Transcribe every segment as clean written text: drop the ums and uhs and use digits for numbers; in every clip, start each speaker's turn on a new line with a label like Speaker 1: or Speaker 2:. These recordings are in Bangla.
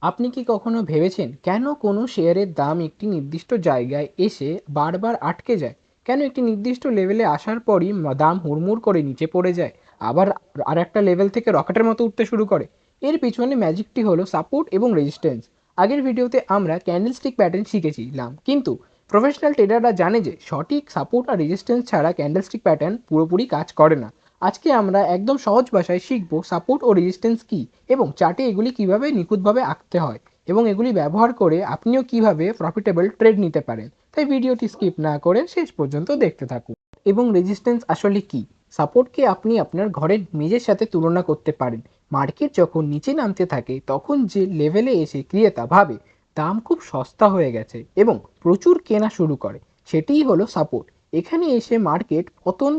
Speaker 1: আপনি কি কখনো ভেবেছেন কেন কোনো শেয়ারের দাম একটি নির্দিষ্ট জায়গায় এসে বারবার আটকে যায়? কেন একটি নির্দিষ্ট লেভেলে আসার পরই দাম হুড়মুড় করে নিচে পড়ে যায়, আবার আরেকটা লেভেল থেকে রকেটের মতো উঠতে শুরু করে? এর পিছনে ম্যাজিকটি হলো সাপোর্ট এবং রেজিস্ট্যান্স। আগের ভিডিওতে আমরা ক্যান্ডেলস্টিক প্যাটার্ন শিখেছিলাম, কিন্তু প্রফেশনাল ট্রেডাররা জানে যে সঠিক সাপোর্ট আর রেজিস্ট্যান্স ছাড়া ক্যান্ডেলস্টিক প্যাটার্ন পুরোপুরি কাজ করে না। আজকে আমরা একদম সহজ ভাষায় শিখব সাপোর্ট ও রেজিস্ট্যান্স কী, এবং চার্টে এগুলি কীভাবে নিখুঁতভাবে আঁকতে হয়, এবং এগুলি ব্যবহার করে আপনিও কিভাবে প্রফিটেবল ট্রেড নিতে পারেন। তাই ভিডিওটি স্কিপ না করে শেষ পর্যন্ত দেখতে থাকুন। এবং রেজিস্ট্যান্স আসলে কি? সাপোর্টকে আপনি আপনার ঘরের মেঝের সাথে তুলনা করতে পারেন। মার্কেট যখন নিচে নামতে থাকে তখন যে লেভেলে এসে ক্রেতা ভাবে দাম খুব সস্তা হয়ে গেছে এবং প্রচুর কেনা শুরু করে, সেটিই হলো সাপোর্ট। এখানে এসে মার্কেট পতন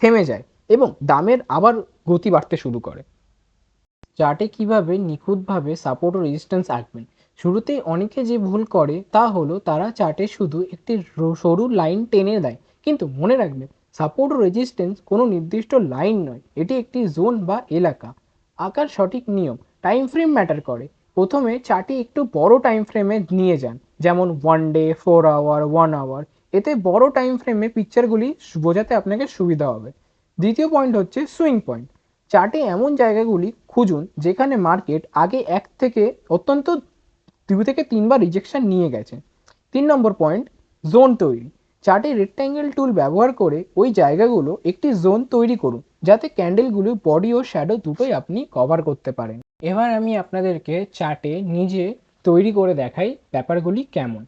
Speaker 1: থেমে যায় এবং দামের আবার গতি বাড়তে শুরু করে। চার্টে কিভাবে নিখুঁতভাবে সাপোর্ট ও রেজিস্ট্যান্স আঁকবেন? শুরুতেই অনেকে যে ভুল করে তা হলো তারা চার্টে শুধু একটি সরু লাইন টেনে দেয়, কিন্তু মনে রাখবেন সাপোর্ট ও রেজিস্ট্যান্স কোনো নির্দিষ্ট লাইন নয়, এটি একটি জোন বা এলাকা। আঁকার সঠিক নিয়ম: টাইম ফ্রেম ম্যাটার করে। প্রথমে চার্টে একটু বড় টাইম ফ্রেমে নিয়ে যান, যেমন 1 ডে, 4 আওয়ার, 1 আওয়ার। এতে বড় টাইম ফ্রেমে পিকচারগুলি বোঝাতে আপনাকে সুবিধা হবে। দ্বিতীয় পয়েন্ট হচ্ছে সুইং পয়েন্ট। চার্টে এমন জায়গাগুলি খুঁজুন যেখানে মার্কেট আগে এক থেকে অত্যন্ত 2 থেকে 3 বার রিজেকশন নিয়ে গেছে। 3 নম্বর পয়েন্ট, জোন তৈরি। চার্টে রেক্ট্যাঙ্গেল টুল ব্যবহার করে ওই জায়গাগুলো একটি জোন তৈরি করুন, যাতে ক্যান্ডেলগুলো বডি ও শ্যাডো দুটোই আপনি কভার করতে পারেন। এবার আমি আপনাদেরকে চার্টে নিজে তৈরি করে দেখাই ব্যাপারগুলি কেমন।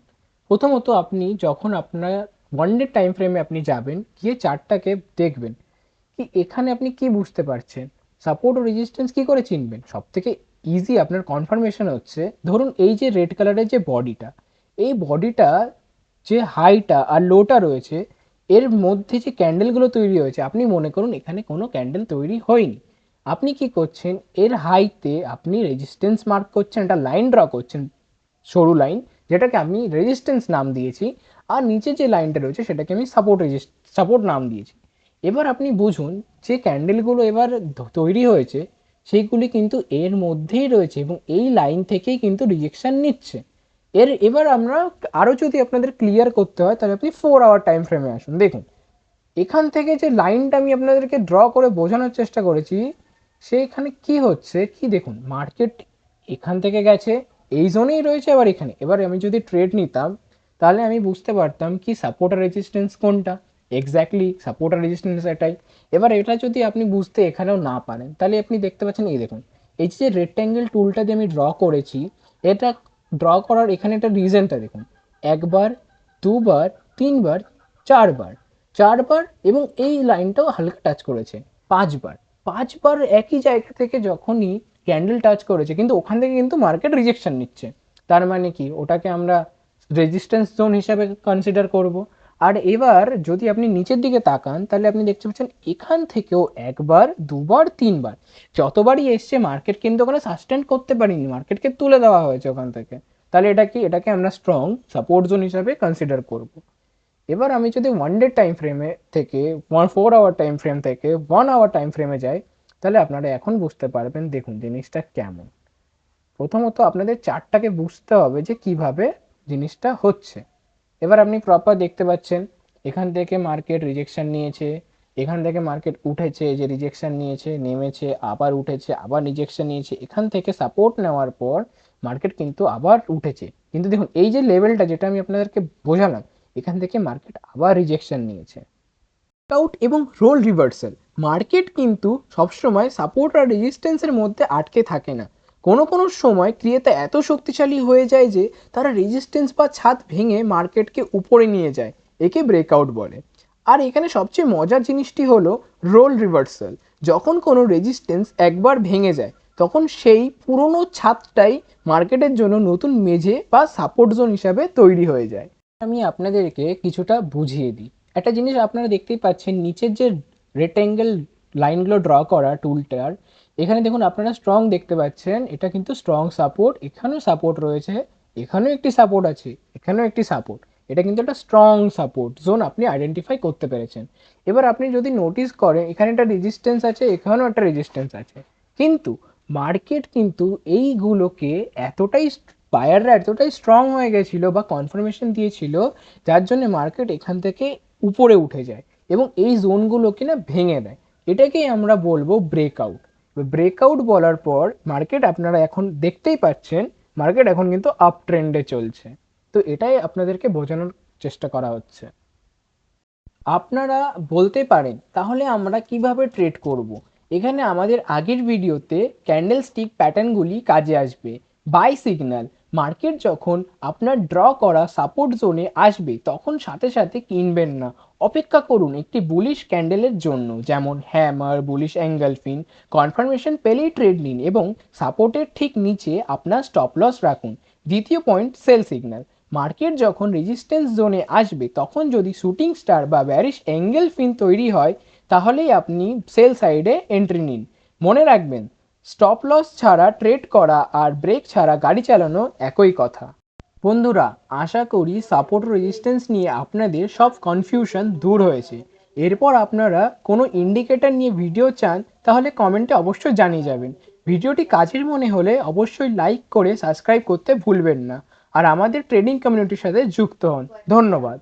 Speaker 1: প্রথমত আপনি যখন আপনার 1 ডে টাইম ফ্রেমে আপনি যাবেন, গিয়ে চার্টটাকে দেখবেন কি এখানে আপনি কি বুঝতে পারছেন। সাপোর্ট ও রেজিস্ট্যান্স কি করে চিনবেন? সব থেকে ইজি আপনার কনফার্মেশন হচ্ছে, ধরুন এই যে রেড কালারের যে বডিটা, এই বডিটা যে হাইটা আর লোটা রয়েছে, এর মধ্যে যে ক্যান্ডেলগুলো তৈরি হয়েছে, আপনি মনে করুন এখানে কোনো ক্যান্ডেল তৈরি হয়নি। আপনি কি করছেন, এর হাইতে আপনি রেজিস্ট্যান্স মার্ক করছেন, একটা লাইন ড্র করছেন, সরু লাইন, যেটাকে আমি রেজিস্ট্যান্স নাম দিয়েছি। আর নিচে যে লাইনটা রয়েছে সেটাকে আমি সাপোর্ট নাম দিয়েছি। এবার আপনি বুঝুন যে ক্যান্ডেলগুলো এবার তৈরি হয়েছে, সেইগুলি কিন্তু এর মধ্যেই রয়েছে এবং এই লাইন থেকেই কিন্তু রিজেকশন নিচ্ছে। এবার আমরা আরও যদি আপনাদের ক্লিয়ার করতে হয়, তাহলে আপনি 4 আওয়ার টাইম ফ্রেমে আসুন। দেখুন এখান থেকে যে লাইনটা আমি আপনাদেরকে ড্র করে বোঝানোর চেষ্টা করেছি, সেইখানে কি হচ্ছে কি দেখুন, মার্কেট এখান থেকে গেছে, এই জোনেই রয়েছে আবার এখানে। এবার আমি যদি ট্রেড নিতাম, তাহলে আমি বুঝতে পারতাম কি সাপোর্ট আর রেজিস্ট্যান্স কোনটা। এক্স্যাক্টলি সাপোর্ট আর রেজিস্ট্যান্স এটাই। এবার এটা যদি আপনি বুঝতে এখানেও না পারেন, তাহলে আপনি দেখতে পাচ্ছেন এই দেখুন, এই যে রেক্ট্যাঙ্গেল টুলটা দিয়ে আমি ড্র করেছি, এটা ড্র করার এখানে একটা রিজনটা দেখুন। একবার, দুবার, তিনবার, চারবার, চারবার, এবং এই লাইনটাও হালকা টাচ করেছে 5 বার। 5 বার একই জায়গা থেকে যখনই ক্যান্ডেল টাচ করেছে, কিন্তু ওখান থেকে কিন্তু মার্কেট রিজেকশন নিচ্ছে। তার মানে কি, ওটাকে আমরা রেজিস্ট্যান্স জোন হিসাবে কনসিডার করব। আর এবার যদি আপনি নিচের দিকে তাকান, তাহলে আপনি দেখতে পাচ্ছেন এখান থেকেও একবার, দুবার, তিনবার, যতবারই এসছে মার্কেট কিন্তু ওখানে সাস্টেন করতে পারিনি, মার্কেটকে তুলে দেওয়া হয়েছে ওখান থেকে। তাহলে এটা কি, এটাকে আমরা স্ট্রং সাপোর্ট জোন হিসাবে কনসিডার করব। এবার আমি যদি 1 ডে টাইম ফ্রেমে থেকে 4 আওয়ার টাইম ফ্রেম থেকে 1 আওয়ার টাইম ফ্রেমে যাই, তাহলে আপনারা এখন বুঝতে পারবেন দেখুন জিনিসটা কেমন। প্রথমত আপনাদের চার্টটাকে বুঝতে হবে যে কিভাবে জিনিসটা হচ্ছে। এবার আপনি প্রপার দেখতে পাচ্ছেন, এখান থেকে মার্কেট রিজেকশন নিয়েছে, এখান থেকে মার্কেট উঠেছে, যে রিজেকশন নিয়েছে, নেমেছে, আবার উঠেছে, আবার রিজেকশন নিয়েছে, এখান থেকে সাপোর্ট নেওয়ার পর মার্কেট কিন্তু আবার উঠেছে। কিন্তু দেখুন এই যে লেভেলটা যেটা আমি আপনাদেরকে বোঝালাম, এখান থেকে মার্কেট আবার রিজেকশন নিয়েছে। আউট এবং রোল রিভার্সাল। মার্কেট কিন্তু সবসময় সাপোর্ট আর রেজিস্ট্যান্সের মধ্যে আটকে থাকে না। কোনো কোনো সময় ক্রিয়েতা এত শক্তিশালী হয়ে যায় যে তারা রেজিস্ট্যান্স বা ছাদ ভেঙে মার্কেটকে উপরে নিয়ে যায়, একে ব্রেকআউট বলে। আর এখানে সবচেয়ে মজার জিনিসটি হলো রোল রিভার্সাল। যখন কোনো রেজিস্ট্যান্স একবার ভেঙে যায়, তখন সেই পুরনো ছাদটাই মার্কেটের জন্য নতুন মেঝে বা সাপোর্ট জোন হিসাবে তৈরি হয়ে যায়। আমি আপনাদেরকে কিছুটা বুঝিয়ে দিই। একটা জিনিস আপনারা দেখতেই পাচ্ছেন, নিচের যে রেক্ট্যাঙ্গেল লাইনগুলো ড্র করা টুলটার, এখানে দেখুন আপনারা স্ট্রং দেখতে পাচ্ছেন, এটা কিন্তু স্ট্রং সাপোর্ট, এখানেও সাপোর্ট রয়েছে, এখানেও একটি সাপোর্ট আছে, এখানেও একটি সাপোর্ট। এটা কিন্তু একটা স্ট্রং সাপোর্ট জোন আপনি আইডেন্টিফাই করতে পেরেছেন। এবার আপনি যদি নোটিস করেন, এখানে একটা রেজিস্ট্যান্স আছে, এখানেও একটা রেজিস্ট্যান্স আছে, কিন্তু মার্কেট কিন্তু এইগুলোকে এতটাই বায়াররা এতটাই স্ট্রং হয়ে গেছিল বা কনফার্মেশন দিয়েছিল, যার জন্য মার্কেট এখান থেকে উপরে উঠে যায় এবং এই জোনগুলোকে না ভেঙে দেয়। এটাকেই আমরা বলবো ব্রেকআউট। ব্রেকআউট বলার পর মার্কেট আপনারা এখন দেখতেই পাচ্ছেন, মার্কেট এখন কিন্তু আপ ট্রেন্ডে চলছে। তো এটাই আপনাদেরকে বোঝানোর চেষ্টা করা হচ্ছে। আপনারা বলতে পারেন তাহলে আমরা কিভাবে ট্রেড করব। এখানে আমাদের আগের ভিডিওতে ক্যান্ডেল স্টিক প্যাটার্নগুলি কাজে আসবে। বাই সিগন্যাল, মার্কেট যখন আপনার ড্র করা সাপোর্ট জোনে আসবে তখন সাথে সাথে কিনবেন না, অপেক্ষা করুন একটি বুলিশ ক্যান্ডেলের জন্য, যেমন হ্যামার, বুলিশ অ্যাঙ্গেলফিন। কনফার্মেশন পেলেই ট্রেড নিন এবং সাপোর্টের ঠিক নিচে আপনার স্টপ লস রাখুন। দ্বিতীয় পয়েন্ট, সেল সিগন্যাল। মার্কেট যখন রেজিস্ট্যান্স জোনে আসবে তখন যদি শুটিং স্টার বা ব্যারিশ অ্যাঙ্গেল ফিন তৈরি হয় তাহলেই আপনি সেল সাইডে এন্ট্রি নিন। মনে রাখবেন, স্টপ লস ছাড়া ট্রেড করা আর ব্রেক ছাড়া গাড়ি চালানো একই কথা। বন্ধুরা, আশা করি সাপোর্ট রেজিস্ট্যান্স নিয়ে আপনাদের সব কনফিউশন দূর হয়েছে। এরপর আপনারা কোনো ইন্ডিকেটর নিয়ে ভিডিও চান তাহলে কমেন্টে অবশ্যই জানিয়ে যাবেন। ভিডিওটি কাজের মনে হলে অবশ্যই লাইক করে সাবস্ক্রাইব করতে ভুলবেন না আর আমাদের ট্রেডিং কমিউনিটির সাথে যুক্ত হন। ধন্যবাদ।